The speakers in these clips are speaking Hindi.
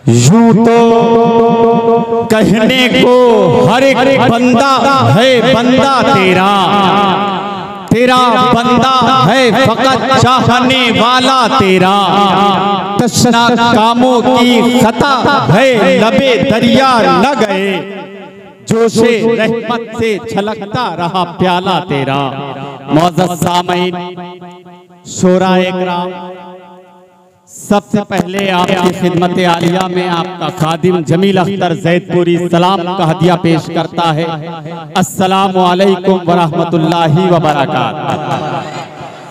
यूं तो कहने को हर एक बंदा है बंदा तेरा, तेरा बंदा है फकत चाहने वाला तेरा। तशना कामों की खता है लबे दरिया न गए, जोशे रहमत से छलकता रहा प्याला तेरा। मौजूद सामईन शोराए किराम, सबसे पहले आपकी खिदमत आलिया में आपका खादिम जमील अख्तर ज़ैदपुरी सलाम का हदिया पेश करता है। अस्सलामु अलैकुम व रहमतुल्लाहि व बरकातहू।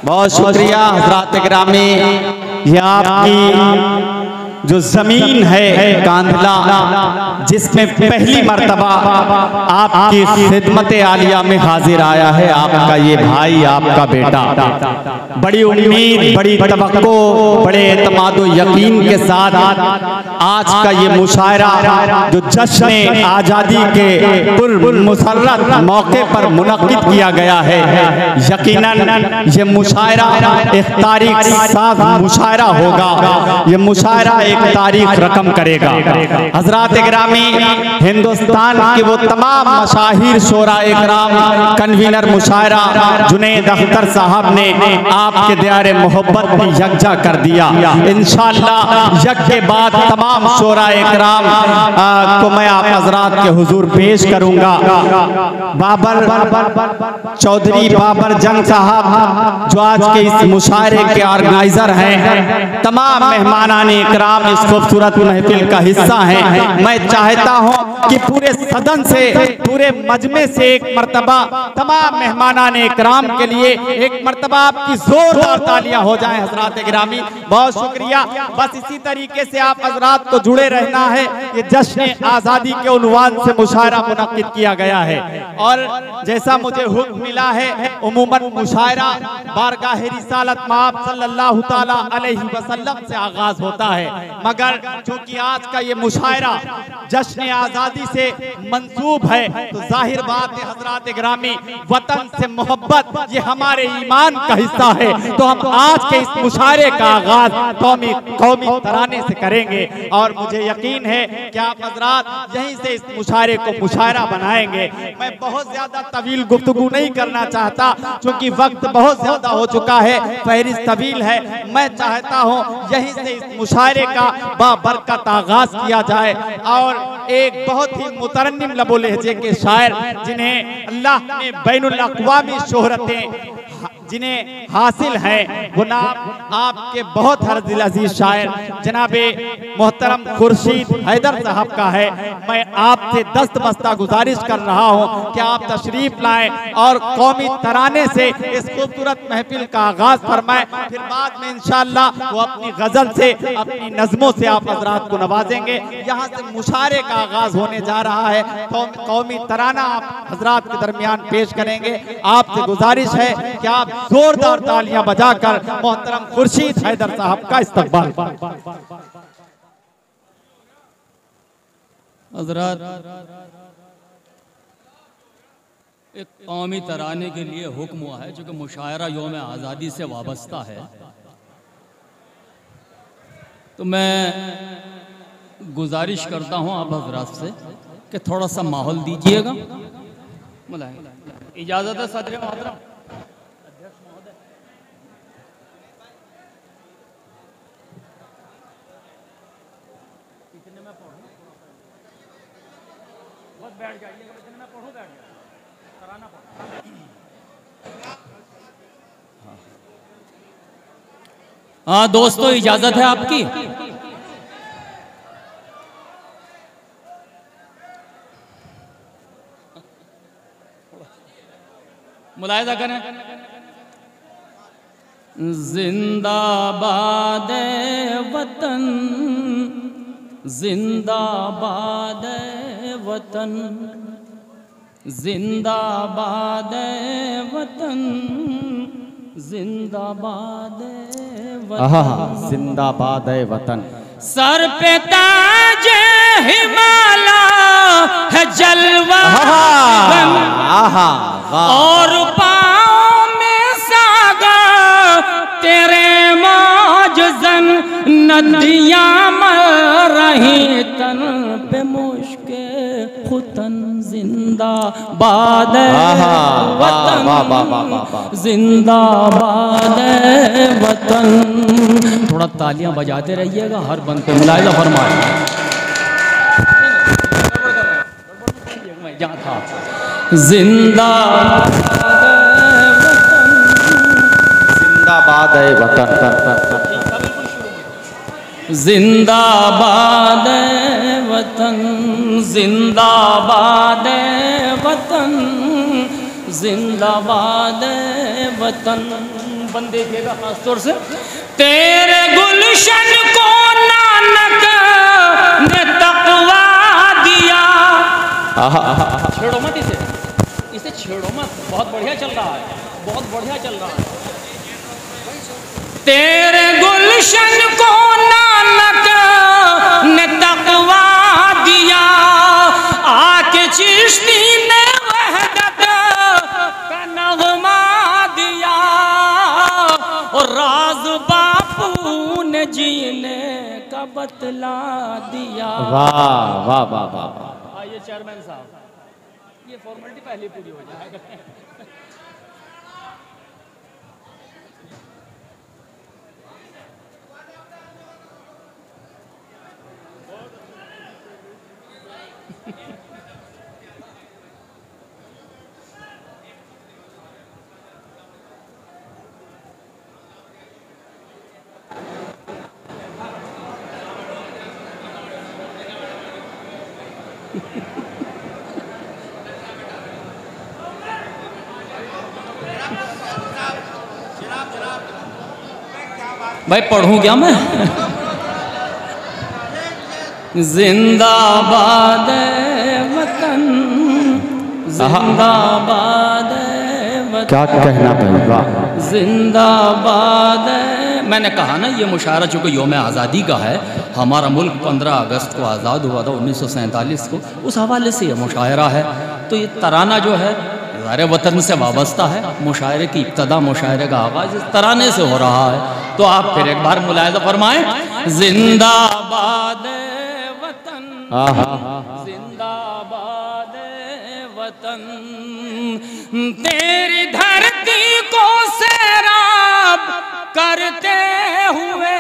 बहुत शुक्रिया हज़रात गिरामी, ये आपकी जो जमीन है कांधला, जिसमें पहली मर्तबा आपकी खिदमत आलिया में हाजिर आया है आपका ये भाई, आपका बेटा। बड़ी उम्मीद, बड़ी तवक्को, बड़े एतमाद व यकीन के साथ आज का ये मुशायरा जो जश्न आज़ादी के पुरमुसर्रत मौके पर मुनक्किद किया गया है, यकीनन ये मुशायरा एक तारीख साज मुशायरा होगा। ये मुशायरा एक तारीख रकम करेगा। हजरात गिरामी, हिंदुस्तान के वो तमाम मशाहिर शोराए किराम, कन्वीनर मुशायरा जुनैद अख्तर साहब ने आपके दियारे मोहब्बत में यकजा कर दिया। इंशाअल्लाह यक के बाद तमाम शोराए किराम को मैं आप हजरात के हुजूर पेश करूंगा। बाबर चौधरी बाबर जंग साहब जो आज के इस मुशायरे के ऑर्गेनाइजर हैं, तमाम मेहमानाने इकराम इस खूबसूरत महफिल का हिस्सा हैं। मैं चाहता हूं कि पूरे सदन से, पूरे मजमे से एक मर्तबा तमाम मेहमानाने इकराम के लिए एक मर्तबा आपकी जोरदार तालियां हो जाएं। हजरात गिरामी, बहुत शुक्रिया। बस इसी तरीके से आप हजरात को जुड़े रहना है। ये जश्न आज़ादी के उन्वान से मुशायरा मुनक्किद किया गया है और जैसा मुझे हुक्म मिला है, उमूमन मुशायरा बारगाह रिसालत माब सल्लल्लाहु ताला अलैहि वसल्लम से आगाज होता है, मगर चूंकि आज का ये मुशायरा जश्न आज़ादी से मंसूब है तो जाहिर बात है हजरात गिरामी, वतन से मोहब्बत ये हमारे ईमान का हिस्सा है। तो हम आज के इस मुशायरे का आगाज कौमी तराने से करेंगे और मुझे यकीन है कि आप हजरात यहीं से इस मुशायरे को मुशायरा बनाएंगे। मैं बहुत ज्यादा तवील गुफ्तगू नहीं करना चाहता क्योंकि वक्त बहुत ज्यादा हो चुका है, फहरिस्त तवील है। मैं चाहता हूँ यहीं से इस मुशायरे का बाबरकत आगाज किया जाए और एक बहुत ही मुतरन्निम लबो लहजे के शायर, जिन्हें अल्लाह ने बैनुल अक़वामी शोहरतें जिन्हें हासिल है, वो नाम आपके बहुत हरदिल अजीज शायर जनाबे मोहतरम खुर्शीद हैदर साहब का है। मैं आपसे दस्तबस्ता गुजारिश कर रहा हूँ कि आप तशरीफ लाएं और कौमी तराने से इस खूबसूरत महफिल का आगाज फरमाएं। फिर बाद में इंशाअल्लाह वो अपनी गजल से, अपनी नज़मों से आप हजरात को नवाजेंगे। यहाँ से मुशायरे का आगाज होने जा रहा है, कौमी तराना आप हजरात के दरमियान पेश करेंगे। आपसे गुजारिश है कि आप जोरदार तालियां बजाकर मोहतरम खुर्शीद हैदर साहब का इस्तकबाल। हज़रात, एक कौमी तराने के लिए हुक्म हुआ है, चूँकि मुशायरा यौम आज़ादी से वाबस्ता है, तो मैं गुजारिश करता हूँ आप हज़रात से कि थोड़ा सा माहौल दीजिएगा। इजाज़त है सदर मोहतरम। बैठ जाइए, मैं पढ़ूं, बैठ जाइए, कराना पड़ता। हाँ दोस्तों, इजाजत है आपकी। मुलाहिजा करें। जिंदाबाद वतन, जिंदाबाद वतन, जिंदाबाद वतन, जिंदाबाद वतन, जिंदाबाद वतन। सर पे ताज हिमालय है जलवा और पाँव में सागर तेरे मौजज़न नदियाँ मर रही खुतन जिंदाबाद वतन, जिंदाबाद वतन। थोड़ा तालियां बजाते रहिएगा हर बंद पे मुलाहिजा फरमाए। जहाँ था जिंदाबाद है वतन, जिंदाबाद वतन, जिंदाबाद वतन, जिंदाबाद वतन। बंद देखिएगा खास तौर से। तेरे गुलशन को नानक ने तकवा दिया। छेड़ो मत इसे छेड़ो मत, बहुत बढ़िया चल रहा है, बहुत बढ़िया चल रहा है। तेरे गुलशन को नानक ने तकवा दिया, आके चिश्ती ने वहदत का नगमा दिया, और राज बापू ने जीने का बतला दिया। वाह वाह वाह वाह। आइए चेयरमैन साहब, ये फॉर्मेलिटी पहले पूरी हो जाएगा। भाई पढ़ूं क्या मैं? जिंदाबाद वतन, जिंदाबाद वतन। क्या कहना भाई, जिंदाबाद। मैंने कहा ना ये मुशायरा चूँकि योम आज़ादी का है, हमारा मुल्क 15 अगस्त को आज़ाद हुआ था 1947 को, उस हवाले से ये मुशायरा है। तो ये तराना जो है ज़ाहिर वतन से वाबस्ता है। मुशायरे की इब्तदा, मुशायरे का आगाज़ इस तराने से हो रहा है। तो आप फिर एक बार मुलाहिज़ा फरमाएं, जिंदाबाद वतन, जिंदाबाद वतन। तेरी धरती को सैराब करते हुए,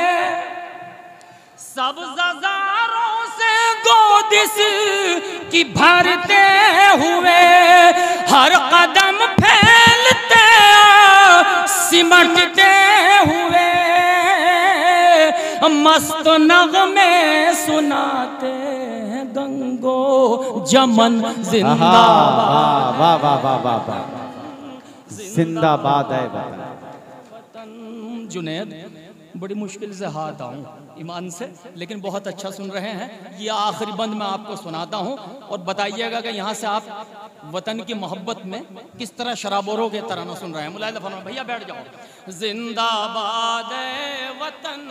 सब्ज़ारों से गोदिस की भरते हुए, हर कदम फैलते सिमटते हुए, मस्त नगमे सुनाते हैं गंगो जमन। जिंदाबाद, वाह वाह वाह वाह वाह, जिंदाबाद है वतन। जुनैद, बड़ी मुश्किल से हाथ आऊँ ईमान से, लेकिन बहुत अच्छा सुन रहे हैं। ये आखिरी बंद मैं आपको सुनाता हूँ और बताइएगा कि यहाँ से आप वतन की मोहब्बत में किस तरह शराबोरों के तरह सुन रहे हैं। मुलाहिज़ा फरमाइए। भैया बैठ जाओ। जिंदाबाद वतन,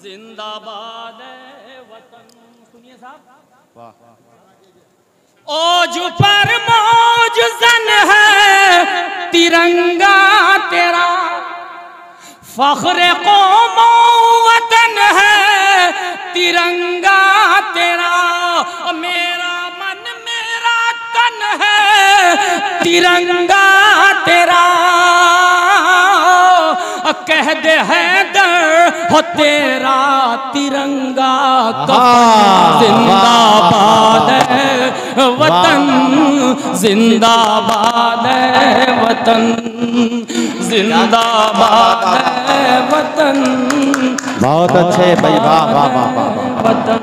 जिंदाबाद वतन। सुनिए साहब। ओज पर मौज जन है तिरंगा तेरा, फख्रे कौमो वतन है तिरंगा तेरा। मेरा मन मेरा तन है तिरंगा तेरा, कह दे हैदर हो तेरा तिरंगा कफन। जिंदाबाद वतन, जिंदाबाद वतन, जिंदाबाद वतन। बहुत अच्छे भाई, वाह वाह वाह वाह। वतन